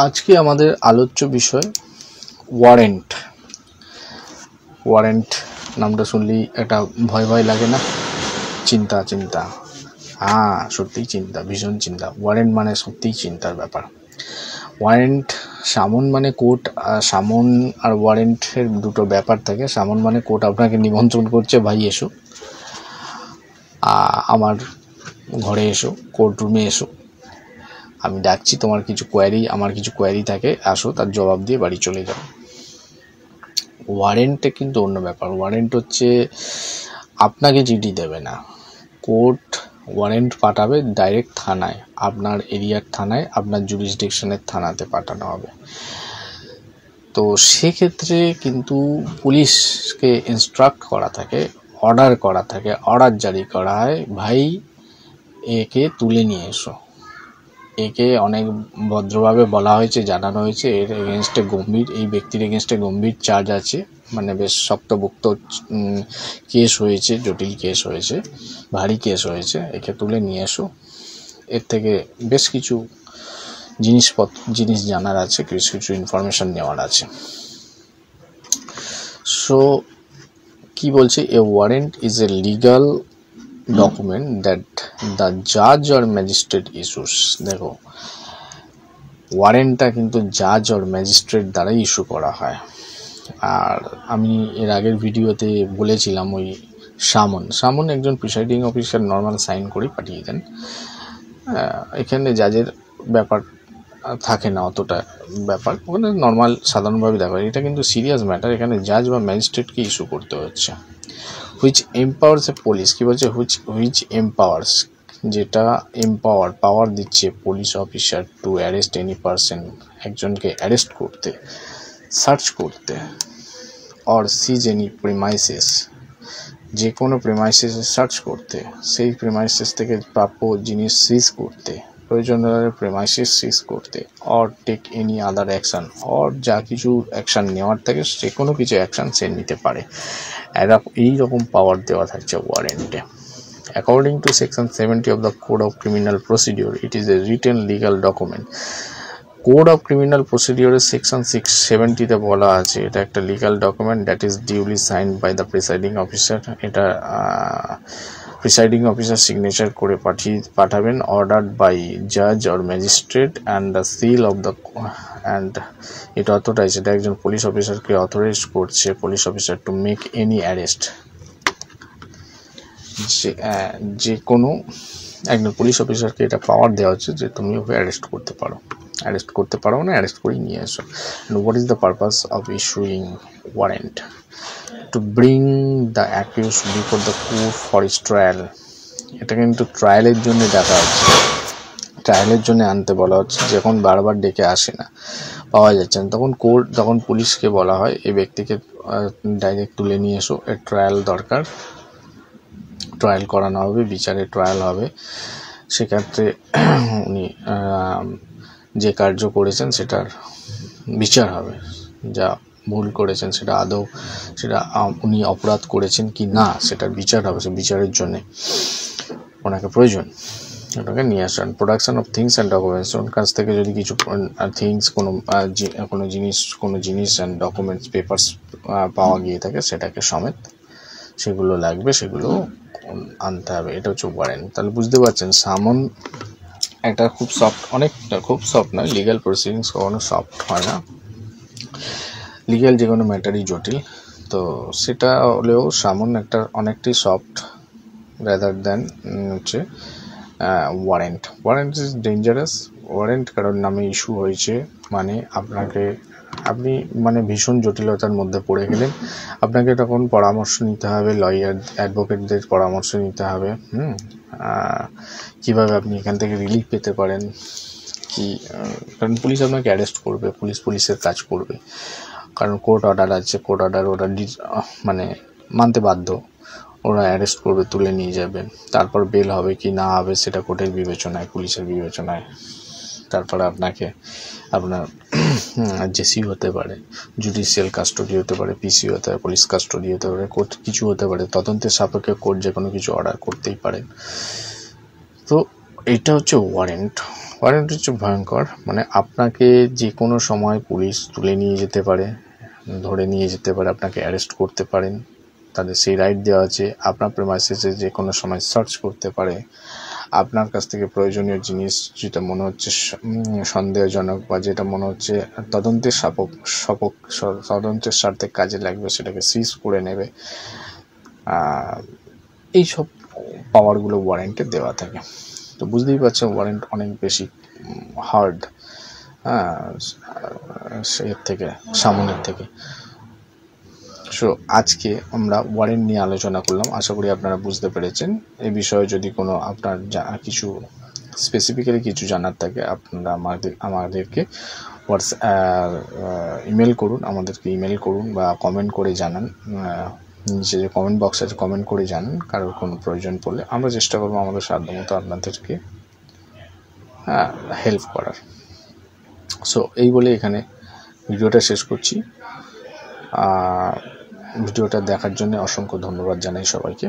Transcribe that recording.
আজকে আমাদের আলোচ্য বিষয় ওয়ারেন্ট। ওয়ারেন্ট নামটা শুনলেই একটা ভয় ভয় লাগে না? চিন্তা চিন্তা, হ্যাঁ সত্যিই চিন্তা, ভীষণ চিন্তা। ওয়ারেন্ট মানে সত্যিই চিন্তার ব্যাপার। ওয়ারেন্ট, সামন মানে কোর্ট, সামন আর ওয়ারেন্টের দুটো ব্যাপার থাকে। সামন মানে কোর্ট আপনাকে নিমন্ত্রণ করছে, ভাই এসো, আমার ঘরে এসো, কোর্ট রুমে এসো, আমি ডাকছি, তোমার কিছু কোয়ারি, আমার কিছু কোয়ারি থাকে, আসো, তার জবাব দিয়ে বাড়ি চলে যাও। ওয়ারেন্টে কিন্তু অন্য ব্যাপার। ওয়ারেন্ট হচ্ছে আপনাকে চিঠি দেবে না, কোর্ট ওয়ারেন্ট পাঠাবে ডাইরেক্ট থানায়, আপনার এরিয়ার থানায়, আপনার জুরিসডিকশনের থানাতে পাঠানো হবে। তো সেক্ষেত্রে কিন্তু পুলিশকে ইনস্ট্রাক্ট করা থাকে, অর্ডার করা থাকে, অর্ডার জারি করা হয়, ভাই একে তুলে নিয়ে এসো। একে অনেক ভদ্রভাবে বলা হয়েছে, জানানো হয়েছে এর এগেনস্টে গম্ভীর, এই ব্যক্তির এগেনস্টে গম্ভীর চার্জ আছে, মানে বেশ শক্তভুক্ত কেস হয়েছে, জটিল কেস হয়েছে, ভারী কেস হয়েছে, একে তুলে নিয়ে এসো। এর থেকে বেশ কিছু জিনিস জানার আছে, কিছু ইনফরমেশন নেওয়ার আছে। সো কি বলছে, a warrant is a legal document that the জাজ অর ম্যাজিস্ট্রেট ইস্যুস। দেখো, ওয়ারেন্টটা কিন্তু জাজ অর ম্যাজিস্ট্রেট দ্বারাই ইস্যু করা হয়। আর আমি এর আগের ভিডিওতে বলেছিলাম, ওই সামন একজন প্রিসাইডিং অফিসার নর্মাল সাইন করে পাঠিয়ে দেন। এখানে জাজের ব্যাপার থাকে না, অতটা ব্যাপার ওখানে নর্মাল সাধারণভাবে দেখা হয়। এটা কিন্তু সিরিয়াস ম্যাটার, এখানে জাজ বা ম্যাজিস্ট্রেটকে ইস্যু করতে হচ্ছে। হুইচ এম্পাওয়ার্স এ পুলিশ, কি বলছে, হুইচ এম্পাওয়ার্স, যেটা পাওয়ার দিচ্ছে police officer two arrest any person, একজনকে অ্যারেস্ট করতে, সার্চ করতে, অর সিজ এনি প্রিমাইসেস, যে কোনো প্রিমাইসেসে সার্চ করতে, সেই প্রিমাইসেস থেকে প্রাপ্য জিনিস সিজ করতে, প্রয়োজন হলে প্রিমাইসেস সিজ করতে, or take any other action, or যা কিছু অ্যাকশান নেওয়ার থাকে যে কোনো কিছু অ্যাকশান সে নিতে পারে। এইরকম পাওয়ার দেওয়া থাকছে ওয়ারেন্টে। According to section 70 of the Code of Criminal Procedure, it is a written legal document. Code of Criminal Procedure section 670 বলা আছে এটা একটা legal document that is duly signed by the presiding officer. এটা প্রিসাইডিং অফিসার সিগনেচার করে পাঠাবেন, ordered by জাজ or magistrate and the seal of the, and এটা authorise, এটা একজন পুলিশ অফিসারকে অথরাইজ করছে, police officer to make any arrest, যে কোনো একজন পুলিশ অফিসারকে এটা পাওয়ার দেওয়া হচ্ছে যে তুমি ওকে অ্যারেস্ট করতে পারো না, অ্যারেস্ট করে নিয়ে এসো। And what is the purpose of issuing warrant? To bring the accused before the court for his trial. এটা কিন্তু ট্রায়ালের জন্য ডাকা হচ্ছে, ট্রায়ালের জন্য আনতে বলা হচ্ছে। যখন বারবার ডেকে আসে না, পাওয়া যাচ্ছে না, তখন পুলিশকে বলা হয় এই ব্যক্তিকে ডাইরেক্ট তুলে নিয়ে এসো, এর ট্রায়াল দরকার, ট্রায়াল করানো হবে, বিচারে ট্রায়াল হবে। সেক্ষেত্রে উনি যে কার্য করেছেন সেটার বিচার হবে, যা ভুল করেছেন সেটা আদৌ সেটা উনি অপরাধ করেছেন কি না সেটার বিচার হবে। সে বিচারের জন্যে ওনাকে প্রয়োজন, ওটাকে নিয়ে আসেন। Production of things and documents, ওর কাছ থেকে যদি কিছু থিংস, কোনো জিনিস অ্যান্ড ডকুমেন্টস, পেপারস পাওয়া গিয়ে থাকে সেটাকে সমেত সেগুলো লাগবে, সেগুলো আনতে হবে। এটা হচ্ছে ওয়ারেন্ট। তাহলে বুঝতে পারছেন সামন একটা খুব সফট, অনেকটা খুব সফট নয়, লিগ্যাল প্রসিডিংস কখনো সফট হয় না, লিগ্যাল যে কোনো ম্যাটারই জটিল। তো সেটা হলেও সামন একটা অনেকটাই সফট রাদার দ্যান হচ্ছে warrant. Warrant is dangerous. Warrant কারোর নামে ইস্যু হয়েছে মানে আপনি মানে ভীষণ জটিলতার মধ্যে পড়ে গেলেন, আপনাকে তখন পরামর্শ নিতে হবে, লয়ার অ্যাডভোকেটদের পরামর্শ নিতে হবে, কীভাবে আপনি এখান থেকে রিলিফ পেতে পারেন, কারণ পুলিশ আপনাকে অ্যারেস্ট করবে, পুলিশের কাজ করবে, কারণ কোর্ট অর্ডার আছে, কোর্ট অর্ডার ওরা মানে মানতে বাধ্য, ওরা অ্যারেস্ট করবে, তুলে নিয়ে যাবে, তারপর বেল হবে কি না হবে সেটা কোর্টের বিবেচনায়, পুলিশের বিবেচনায়, তারপরে আপনার জেসি হতে পারে, জুডিশিয়াল কাস্টডি হতে পারে, পিসি হতে পারে, পুলিশ কাস্টডি হতে পারে, কোর্ট কিছু হতে পারে, তদন্তের সাপেক্ষে কোর্ট যে কোনো কিছু অর্ডার করতেই পারে। তো এটা হচ্ছে ওয়ারেন্ট। ওয়ারেন্ট হচ্ছে ভয়ঙ্কর, মানে আপনাকে যে কোনো সময় পুলিশ তুলে নিয়ে যেতে পারে, ধরে নিয়ে যেতে পারে, আপনাকে অ্যারেস্ট করতে পারেন, তাদের সেই রাইট দেওয়া আছে। আপনার প্রেমাইসেসে যে কোনো সময় সার্চ করতে পারে, আপনার কাছ থেকে প্রয়োজনীয় জিনিস যেটা মনে হচ্ছে সন্দেহজনক বা যেটা মনে হচ্ছে তদন্তের স্বার্থে কাজে লাগবে সেটাকে সিজ করে নেবে। এইসব পাওয়ারগুলো ওয়ারেন্টে দেওয়া থাকে। তো বুঝতেই পারছেন ওয়ারেন্ট অনেক বেশি হার্ড, এর থেকে সামনের থেকে। সো আজকে আমরা ওয়ারেন্ট নিয়ে আলোচনা করলাম, আশা করি আপনারা বুঝতে পেরেছেন। এই বিষয়ে যদি কোনো আপনার কিছু স্পেসিফিক্যালি কিছু জানার থাকে আপনারা আমাদেরকে ইমেল করুন, বা কমেন্ট করে জানান। নিচে যে কমেন্ট বক্স আছে কমেন্ট করে জানান কারোর কোনো প্রয়োজন পড়লে। আমরা চেষ্টা করবো আমাদের সাধ্যমতো আপনাদেরকে হেল্প করার। সো এই বলে এখানে ভিডিওটা শেষ করছি। ভিডিওটা দেখার জন্য অসংখ্য ধন্যবাদ জানাই সবাইকে।